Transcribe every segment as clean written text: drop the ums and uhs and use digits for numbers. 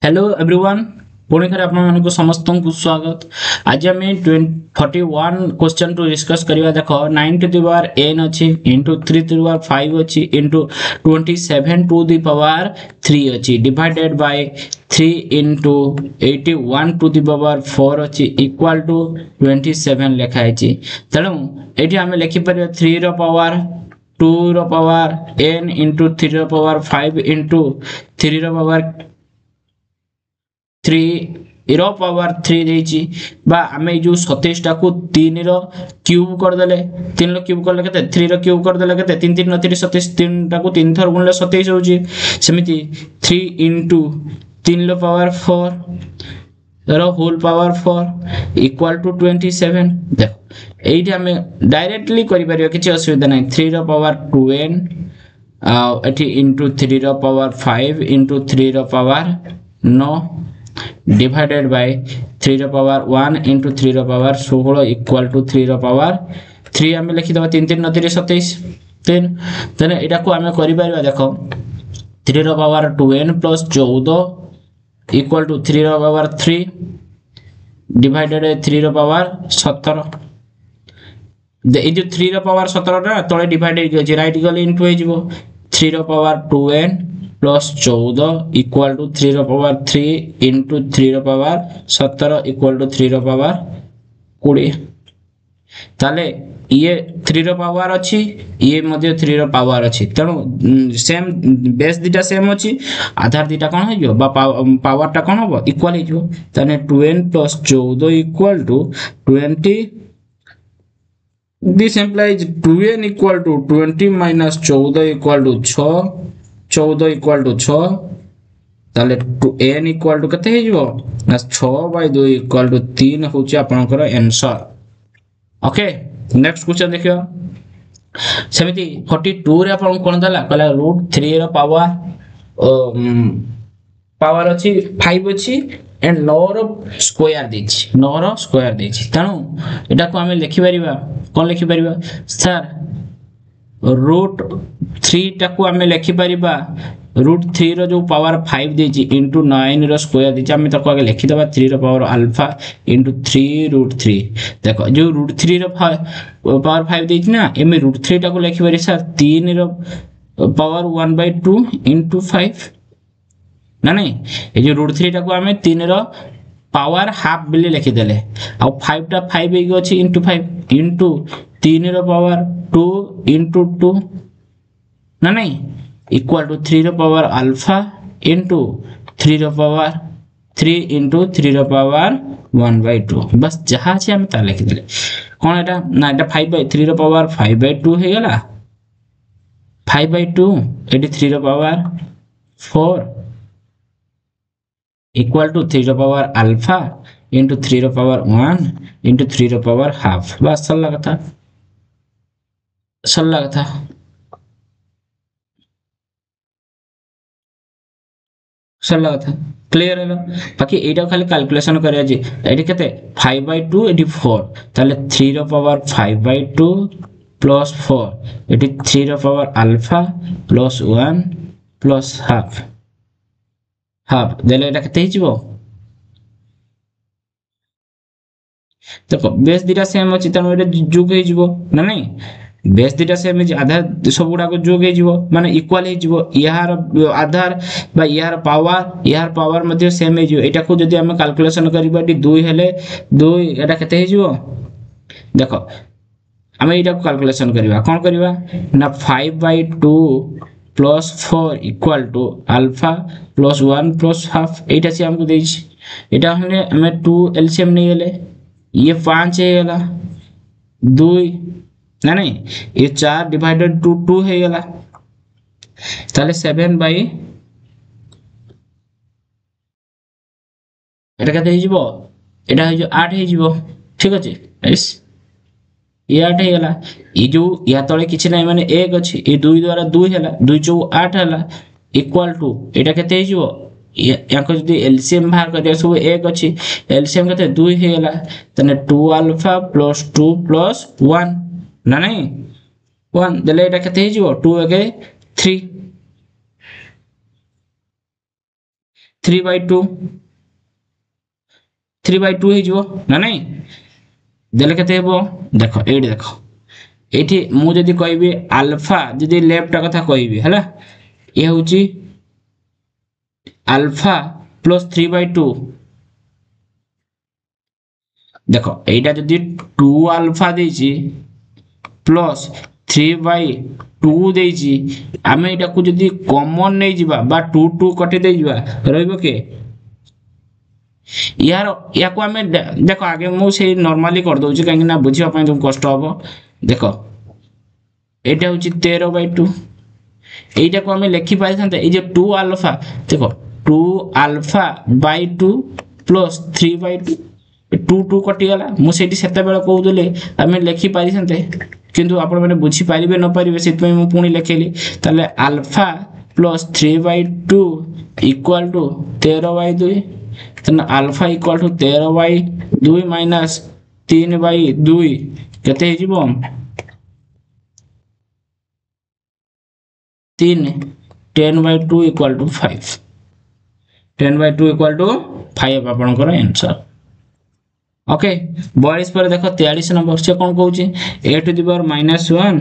Hello everyone पुणी थे आप समस्त को स्वागत। आज आम 41 क्वेश्चन टू डिस्कस करवा। देख 9 टू दी पावर n अच्छी इंटू 3 टू दी पावर 5 अच्छी इंटू 27 टू दी पावर 3 अच्छी divided by 3 into 81 to the power 4 अच्छी इक्वाल टू 27 लिखाई। तेणु ये आम लिखिपर 3 रो पावर 2 रो पावर n इंटू 3 रो पावर 5 इंटू 3 रो पावर 3 रो पावर 3 देछि बा आमे जो 27 टा को 3 रो क्यूब कर देले 3 रो क्यूब करले केते 3 रो क्यूब कर देले केते 3 3 29 27 3 टा को 3 थर गुणले 27 होची। सेमिति 3 इंटू 3 रो पावर 4 रो होल पावर 4 इक्वल टू 27। देखो एठी आमे डायरेक्टली करि परियो किछि असुविधा नै। 3 रो पावर 2n एठी इंटू 3 रो पावर 5 इंटू 3 रो पावर 9 डिवाइडेड बाय 3 रो पावर 1 इंटू 3 रो पावर 16 इक्वल टू 3 रो पावर 3 आमे लिखि दबा 3 3 29 27 3 तने एटा को आमे करि परिबा। देखो 3 रो power 2n plus 14 equal to 3 रो पावर 3 डिवाइडेड 3 रो पावर 17। ए जो 3 रो पावर 17 ना तळे डिवाइड हो जे राइट गले इनटू हो जिवो 3 रो power 2n plus 14 equal to 3 रो पावर 3 इंटू 3 रो पावर 17 इक्वल टू 3 रो पावर 20। ताले ये 3 रो पावर अच्छी ये मध्ये 3 रो पावर अच्छी तेणु सेम बेस दिटा सेम अच्छी आधार दिटा कोन हो जो बा पावर टा कोन हो इक्वल हो जो तने 2n plus 14 equal to 20। This implies 2n equal to 20 minus 14 equal to 6 14 equal to 6 ताले n इक्वल टू कते हे जिवो ना 6/2 इक्वल टू 3 होची आपनकर आंसर। ओके नेक्स्ट क्वेश्चन देखियो। सेमिति 42 रे आपन कोन दला कहला √3 रो पावर अछि 5 अछि एंड 9 रो स्क्वायर देछि 9 रो स्क्वायर देछि। तणु एटा को हमें लिखि परिबा कोन लिखि परिबा सर √3 टाको आमे लिखि परिबा √3 रो जो पावर 5 देछि इनटू 9 रो स्क्वायर देछि आमे तको आगे लिखि दबा 3 रो पावर अल्फा इनटू 3 √3। देखो जो √3 रो पावर 5 देछि ना एमे √3 टाको लिखि परि सर 3 रो पावर 1/2 इनटू 5 ना नहीं ए जो √3 टाको आमे 3 रो पावर हाफ बिले लिखि देले आ 5 टा 5 एगो अछि इनटू 5 इनटू 3 रो पावर 2 इंटू 2 ना नहीं इक्वल टू 3 रो पावर अल्फा इंटू 3 रो पावर 3 इंटू 3 रो पावर 1/2 बस जहाँ से हम ता लिखि देले कोन एटा ना एटा 5/3 रो पावर 5/2 हे गेला 5/2 एटी 3 रो पावर 4 इक्वल टू 3 रो पावर अल्फा इंटू 3 रो पावर 1 इंटू 3 रो पावर हाफ। बस सरला कथा सरला कथा क्लियर है बाकी एटा खाली कैलकुलेशन करिया जी एटी केते 5/2 एटी 4 ताले 3 रो पावर 5/2 प्लस 4 एटी 3 रो power alpha plus 1 plus half देले एटा केते हिजबो। देखो बेस दिटा सेम अछि तनो एटा जोग हे जिवो ना नहीं बेस दिटा सेम जे आधार सब गुडा को जोग हे जिवो माने इक्वल हे जिवो यार आधार बा यार पावर मध्ये सेम हे जिवो एटा को जदी हम कैलकुलेशन करबा 2 हेले 2 एटा केते हे जिवो। देखो हम एटा को कैलकुलेशन करबा कोन करबा ना 5/2 plus 4 equal to alpha plus 1 plus half एटा से हमको देछि एटा हमने हमें 2 एलसीएम नहीं गेले ये 5 है गेला 2 ना नहीं ये 4 डिवाइडेड टू 2 है गेला ताले 7 बाय एटा कते हिजबो एटा हे जो 8 हे जिवो ठीक अछि यस ये 8 हे गेला ये जो या तळे किछि नै माने 1 अछि ए 2 द्वारा 2 हेला 2 * 8 हेला इक्वल टू एटा कते हिजबो या को जदी एलसीएम बाहर कर दे सब 1 अछि एलसीएम कते 2 हे गेला तने 2 अल्फा प्लस 2 प्लस 1 ना नहीं 1 देले एटा कते हिजबो 2 अगे 3 3/2 3/2 ହେଇଯିବ ନା ନାଇଁ ଦେଲେ କେତେ ହେବ ଦେଖ ଏଇଠି ଦେଖ ଏଇଠି ମୁଁ ଯଦି କହିବି ଆଲଫା ଯଦି ଲେଫ୍ଟ କଥା କହିବି ହେଲା ଏ ହେଉଛି আলফা প্লস 3/2 দেখো এইটা যদি 2 আলফা ଦେଇଛି প্লস 3/2 ଦେଇଛି ଆମେ ଏଇଟାକୁ ଯଦି କମନ ନେଇଯିବା ବା 2 2 କଟି ଦେଇଯିବା ରହିବ କି यार याको ଆମେ ଦେଖ ଆगे ମୁଁ ସେଇ ନର୍ମାଲି କରି ଦଉଛି କାହିଁକି ନା ବୁଝିବା ପାଇଁ ତୁମକୁ କଷ୍ଟ ହବ ଦେଖ এইটা হচ্ছে 13/2 এইটাକୁ ଆମେ ଲେଖି ପାରିଥାନ୍ତେ এই যে 2 আলফা দেখো 2 আলফা বাই 2 প্লস 3/2 2 2 কটিগলা ମୁଁ ସେଇଠି ସେତେବେଳେ କହୁଥିଲି ଆମେ ଲେଖି ପାରିଥାନ୍ତେ କିନ୍ତୁ ଆପଣମାନେ ବୁଝି ପାରିବେ ନ ପାରିବେ ସେଥିପାଇଁ ମୁଁ ପୁଣି ଲେଖିଲି ତାହେଲେ ଆଲଫା ପ୍ଲସ୍ 3/2 ଇକ୍ୱାଲ ଟୁ 13/2 ତାହେଲେ ଆଲଫା ଇକ୍ୱାଲ ଟୁ 13/2 ମାଇନସ୍ 3/2 କେତେ ହେଇଯିବ 3 10/2 equal to 5 10/2 equal to 5 आपनकर आंसर ओके 42 पर देखो 43 नंबर से कोन कहूची a to the power -1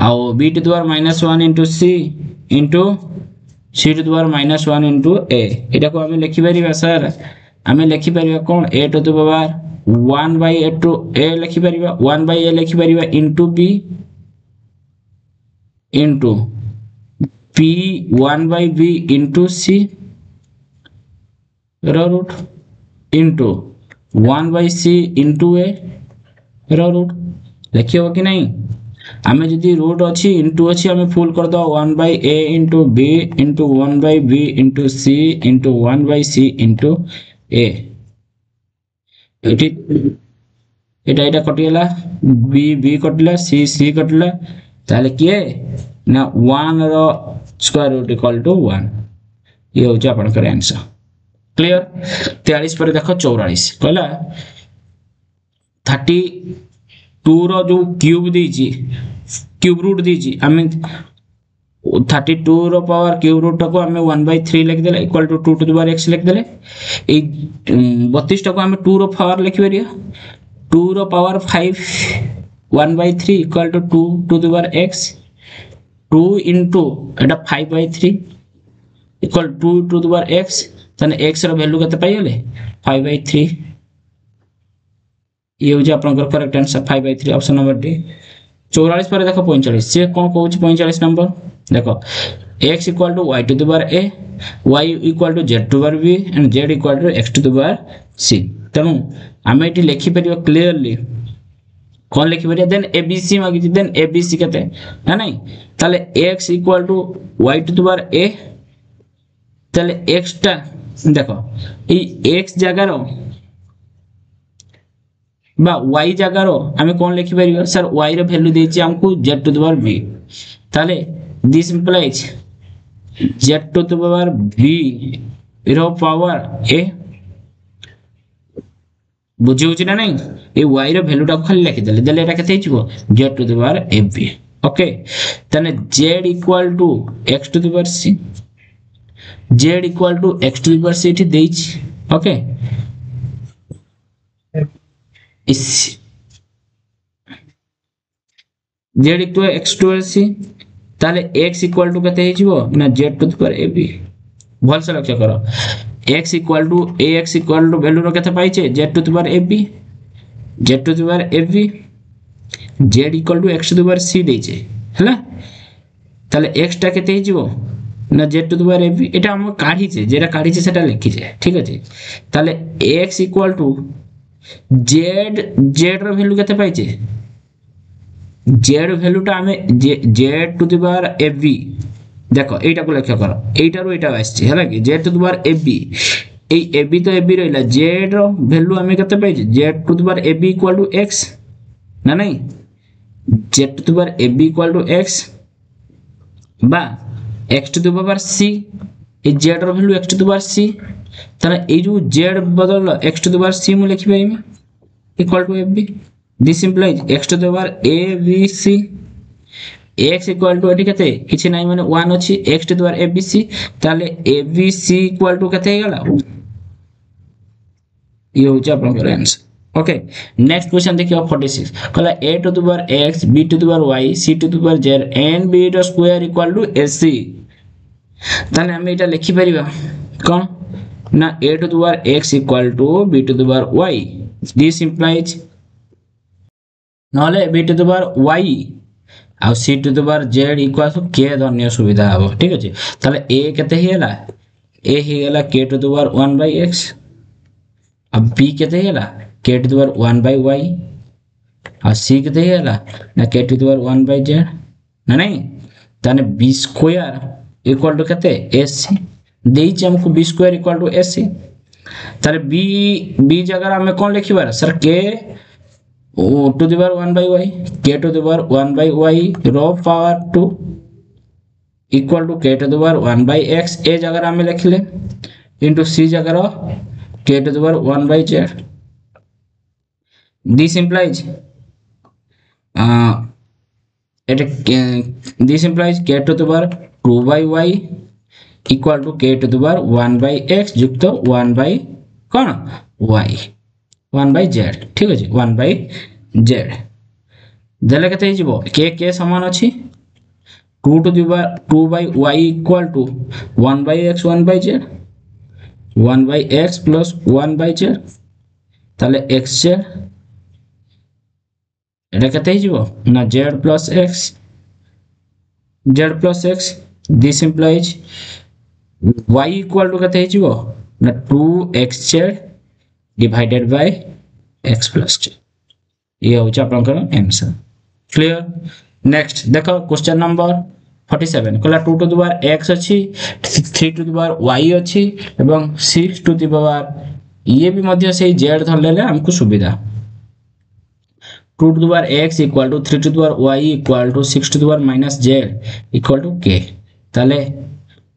आउ b to the power -1 into c into c to the power -1 into a एटा को हमें लिखि परिबा सर हमें लिखि परिबा कोन a to the power 1/a to a लिखि परिबा 1/a लिखि परिबा into b into p 1/b into c root into 1/c into a root देखियो कि नहीं आमे जदी रूट अछि इनटू अछि आमे फुल कर दो 1/a into b into 1/b into c into 1/c into a eighty Etah Etah कटिला b b कटिला c c कटिला ताले किए ना 1 रो स्क्वायर रूट इक्वल टू 1 ये हो जा आपन कर आंसर क्लियर 43 पर देखो 44 कहला 32 रो जो क्यूब दीजी क्यूब रूट दीजी हमें 32 रो पावर क्यूब रूट को हमें 1/3 लिख देले equal to 2 to the power x लिख देले ए 32 को हमें 2 रो पावर लिख परिया 2 रो power 5 1/3 equal to 2 to the power x 2 into एटा 5/3 इक्वल 2 to the power x तने x रो वैल्यू कते पाइले 5/3 ये हो जे आपनकर correct answer 5/3 option number D 44 पर देखो 45 से कोन कहूची 45 नंबर देखो x equal to y to the power a y equal to z to the power b and z equal to x to the power c तनु आमे एटी लिखि परियो क्लियरली कोन लिखि परिया देन abc मागि देन abc कते ना नहीं ताले x equal to y to the power a ताले x टा देखो ई x जगह रो बा y जगह रो हमें कोन लिखि परियो सर y रो वैल्यू देछि हमकु z to the power b ताले this implies z to the power b रो पावर a बुझियो छी ना नहीं ए y रो वैल्यू टा खाली लिखि देले देले एटा कते हिचबो z to the power ab okay तने z equal to x to the power c z equal to x to the power c इठी देछि ओके इस z equal to x to the power c ताले x equal to कते हिचबो ना z to the power ab भल से लक्ष्य करो x equal to ax equal to value रो कते पाइछे z to the power ab z to the power ab z equal to x to the power c देछे हला ताले x टा कते हिचबो ना z to the power ab एटा हम काढी छे जेरा काढी छे सेटा लिखि छे ठीक अछि ताले x equal to z z रो वैल्यू कते पाइछे z वैल्यू टा हमें z to the power ab देखो एटा को लक्ष्य करो एटा रो एटा आछे हला कि z to the power ab A ab तो ab रहिला z रो वैल्यू हमें कते पाइछे z to the power ab equal to x ना नहीं z to the power ab equal to x बा x to the power c A z रो value x to the power c ताले ए जो z बदल x to the power c मु लिखि पाइमी equal to ab this implies x to the power a b c x equal to एठी केते किछि नाही माने 1 अछि x to the power abc ताले abc इक्वल टू केते हे गला ये होचा आपनकर आंसर ओके नेक्स्ट क्वेश्चन देखियो 46 कहला a to the power x b to the power y c to the power z and b रो स्क्वायर इक्वल टू ac ताले हम एटा लिखि परिबा कोन ना a to the power x equal to b to the power y this implies नहले b to the power y आ c to the power z equal to k धन्य सुविधा हो ठीक अछि ताले a केते हेला a हेला k to the power 1 by x अब b केते हेला k to the power 1 by y आ c केते हेला ना k to the power 1 by z ना नहीं ताने b स्क्वायर इक्वल टू केते ac देइछ हमको b square equal to ac ताले b जगह हमें कोन लिखिबार sir k to the power 1 by y k to the power 1 by y row power 2 equal to k to the power 1 by x ए जगह हमें लिखले इनटू c जगह k to the power 1 by z this implies k to the power 2 by y equal to k to the power 1 by x युक्त 1 by कौन y 1 by z ठीक अछि 1 by z देले कते हिजबो k समान अछि 2 to the power 2 by y equal to 1 by x 1 by z 1 by x plus 1 by z ताले x z एटा कते हिजबो ना z plus x this implies y equal to कते हिजबो ना 2xz divided by x plus z ये होचा आपनकर answer clear next देखो question number 47 कला 2 to the power x अछि 3 to the power y अछि एवं 6 to the power ये भी मध्य से z धर लेले हमको सुविधा 2 to the power x equal to 3 to the power y equal to 6 to the power minus z equal to k ताले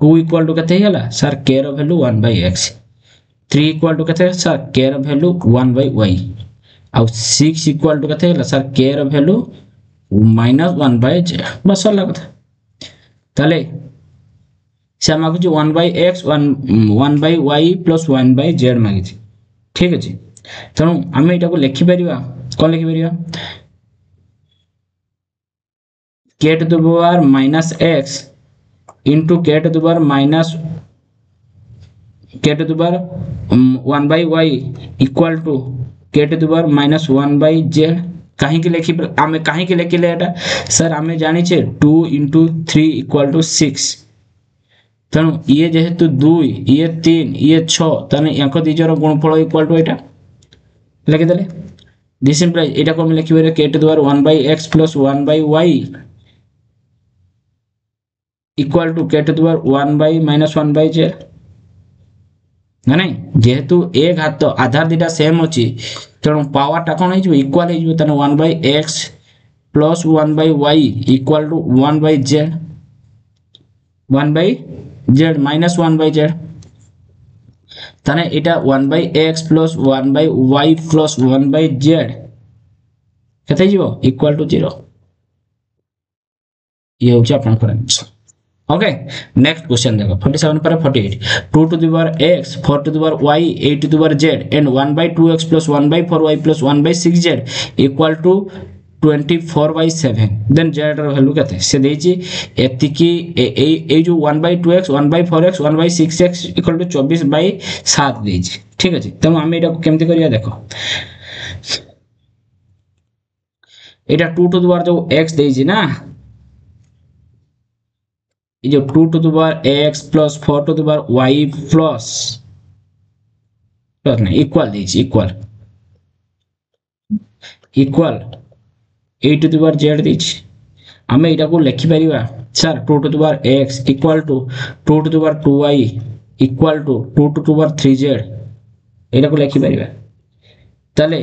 2 equal to कते होला सर k रो value 1 by x 3 equal to कते सर k रो value 1 by y और 6 equal to कते होला sir k रो वैल्यू minus 1 by z बस होला कथा ताले से मागु जे 1 by x 1 by y plus 1 by z मागि छी ठीक अछि तनु हम एटा को लिखि परिबा कोन लिखि परिबा k to the power minus x into k to the power minus k to the power 1 by y equal to k to the power minus 1 by z काहे के लिखि हमें काहे के लिखिले एटा सर हमें जानि छे 2 into 3 equal to 6 तनु ये जेहेतु 2 ये 3 ये 6 तने याको दिजर गुणफल इक्वल टू एटा लिखि देले दिस इंप्लाइज एटा को हम लिखिबे k to the power 1 by x plus 1 by y equal to k to the power 1 by minus 1 by z ना नहीं जेहेतु एक हाथ तो आधार दिटा सेम अछि तनु पावर टा कोन हिजो इक्वल हिजो तने 1 by x plus 1 by y equal to 1 by z 1 by z minus 1 by z तने एटा 1 by x plus 1 by y plus 1 by z कते हिजो इक्वल टू 0 ये होची आपन आंसर ओके नेक्स्ट क्वेश्चन देखो 47 पर 48 2 to the power x 4 to the power y 8 to the power z and 1 by 2x plus 1 by 4y plus 1 by 6z equal to 24 by 7 then z ର value केते से देछि एतिकी ए जो 1 by 2x 1 by 4x 1 by 6x equal to 24 by 7 देछि ठीक अछि त हम एटा केमति करिया देखो एटा 2 to the power जो x देछि ना ये 2 to the power x plus 4 to the power y plus नहीं इक्वल देछि equal 8 to the power z देछि हमें एटा को लिखि परिबा sir 2 to the power x equal to 2 to the power 2y equal to 2 to the power 3z एटा को लिखि परिबा तले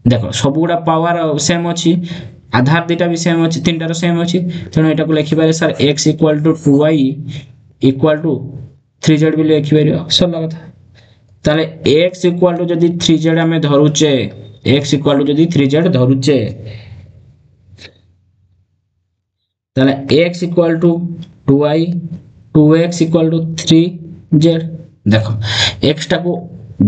देखो सबुडा पावर सेम अछि आधार डेटा भी सेम अछि तीनटा सेम अछि तनो एटा को लिखि पारे sir x equal to 2y equal to 3z भी लिखि पारियो सरला कथा ताले x equal to जदी 3z हमें धरुचे x equal to जदी 3z धरुचे তাহলে x equal to 2y 2x equal to 3z দেখো x টাকু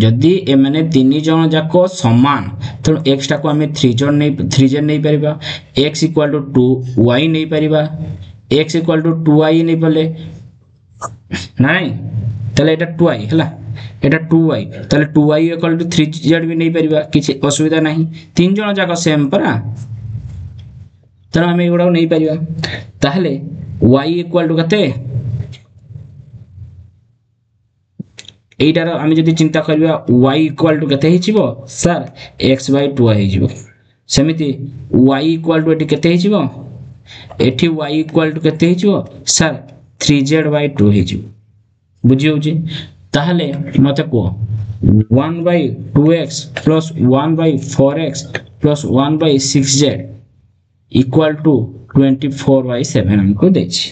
যদি এমানে তিন জন যাক সমান তেমন x টাকু আমি 3z নেই পারিবা x ইকুয়াল টু 2y নেই পারিবা x ইকুয়াল টু 2y নেই পারলে নাই তাহলে এটা 2y হলা এটা 2y তাহলে 2y ইকুয়াল টু 3z भी नहीं परिबा किछि असुविधा नहीं तीन जण जाक सेम परा तेणु आम एगुड़ा नहीं पारिबा ताहले y इक्वल टू कते एटार आम जदि चिंता करबा y इक्वल टू कते हिजिबो सर x/2 हिजिबो सेमिति y इक्वल टू एटी कते हिजिबो एठी y इक्वल टू कते हिजिबो सर 3z/2 हिजिबो बुझी होउची ताहले मते को 1/2x plus 1/4x plus 1/6z equal to 24/7 हमको देछि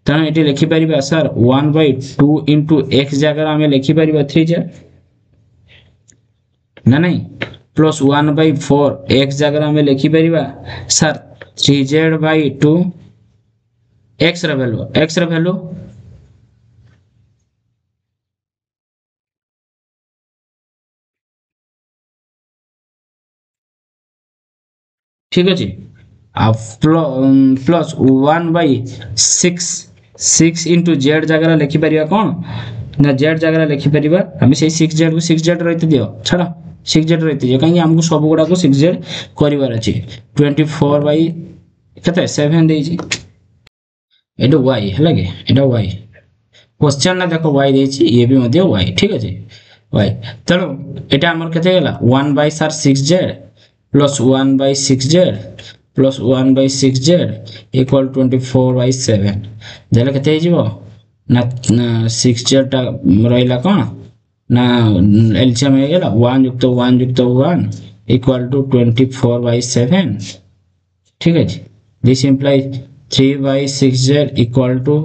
ताना एटी लिखि परिबा सर 1/2 into x जगह हमें लिखि परिबा 3z ना नहीं plus 1/4 x जगह हमें लिखि परिबा सर 3z/2 x रा वैल्यू ठीक अच्छे प्लस 1/6 इंटू जेड जगह लिखिपर कौन ना जेड जगह लिखिपर आम से 6z को 6z रही दियो छाड़ 6z रही दियो कहीं आमको सब गुड़ा को 6z करार अच्छे 24/7 देजी एटा y है लगे एटा y क्वेश्चन ना देखो y देछि ये भी मध्य y ठीक अच्छे y तेणु एटा हमर केते गेला 1/6z plus 1/6z plus 1/6z equal 24/7 देले केते हिजबो ना 6z टा रहिला कोन ना एलसीएम हे गेला 1 + 1 + 1 equal to 24/7 ठीक है this implies 3/6z equal to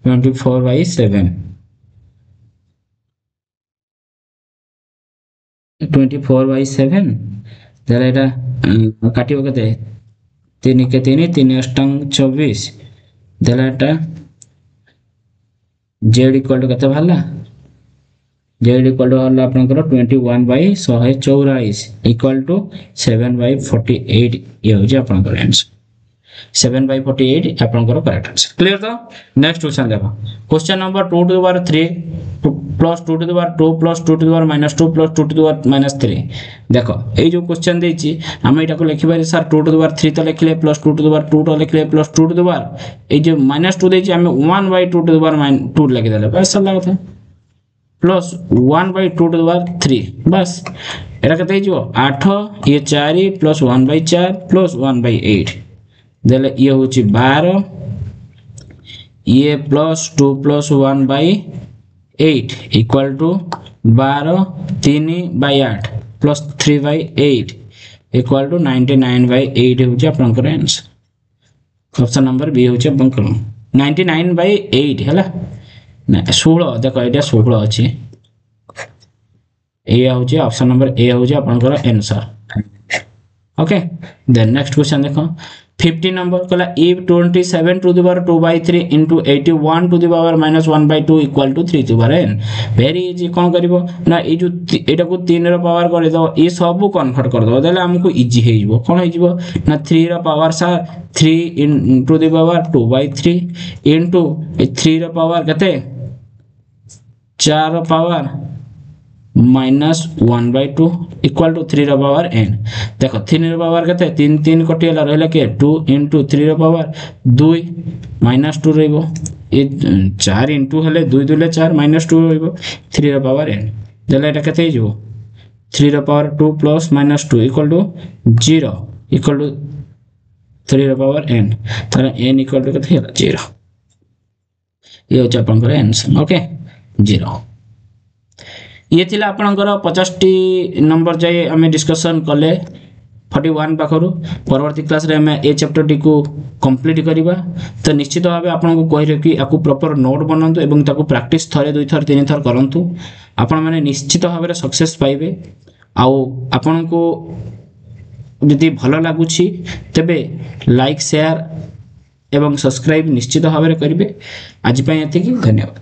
24/7 24/7 তাহলে এটা কাটিব কতে 3 কে 3 3 অষ্টং 24 তাহলে এটা z इक्वल टू कते भाला z इक्वल टू भाला आपनकर 21/144 इक्वल टू 7/48 ये हो जे आपनकर आंसर 7/48 आपनकर करेक्ट आंसर क्लियर तो नेक्स्ट क्वेश्चन देखो question number 2 to the power 3 plus 2 to the power 2 plus 2 to the power -2 plus 2 to the power -3 देखो ए जो क्वेश्चन देछि हम एटा को लिखि बारे सर 2 to the power 3 तो लिखले plus 2 to the power 2 तो लिखले plus 2 to the power ए जो -2 देछि हम 1/2 to the power -2 लिखि देले बस सब लागत plus 1/2 to the power 3 बस एटा कते हिजो 8 ये 4 plus 1/4 plus 1/8 देले ये होछि 12 ये plus 2 plus 1/8 equal to 12 3/8 plus 3/8 equal to 99/8 होछि आपनकर आंसर ऑप्शन नंबर बी होछि आपनकर 99/8 हैला ना 16 देखो एटा 16 अछि ए होछि ऑप्शन नंबर ए होछि आपनकर answer okay then next question देखो 50 नंबर कला if 27 to the power 2/3 into 81 to the power -1/2 equal to 3 to the power n very easy कोन करबो ना ए जो एटा को 3 रो पावर कर दो ए सब कन्वर्ट कर दो देले हमको इजी हे जिवो कोन हे जिवो ना 3 रो power sir 3 into the power 2/3 into 3 रो पावर कते 4 रो पावर -1/2 equal to 3 रो पावर n देखो 3 रो पावर कते 3 3 कटियला रहला के 2 into 3 रो पावर 2 -2 रहबो ए 4 into हले 2 2 ले 4 -2 रहबो 3 रो पावर n देला एटा कते हिजो 3 रो power 2 plus -2 equal to 0 equal to 3 रो पावर n तारा n equal to कते होला 0 ये हो आपनकर आंसर ओके 0 ये थिला आपनकर 50 नंबर जाय हमें डिस्कशन कले 41 पाखरु परवर्ती क्लास रे हमें ए चैप्टर टी को कंप्लीट करिबा तो निश्चित भाबे आपन को कहि कि आकु प्रॉपर नोट बनंतु एवं ताकु प्रैक्टिस थरे 2 थर 3 थर करंतु आपन माने निश्चित भाबे सक्सेस पाइबे आ आपन को यदि भलो लागुछि तबे लाइक शेयर ଏବଂ ସବସ୍କ୍ରାଇବ୍ ନିଶ୍ଚିତ ଭାବରେ କରିବେ। ଆଜି ପାଇଁ ଏତିକି, ଧନ୍ୟବାଦ।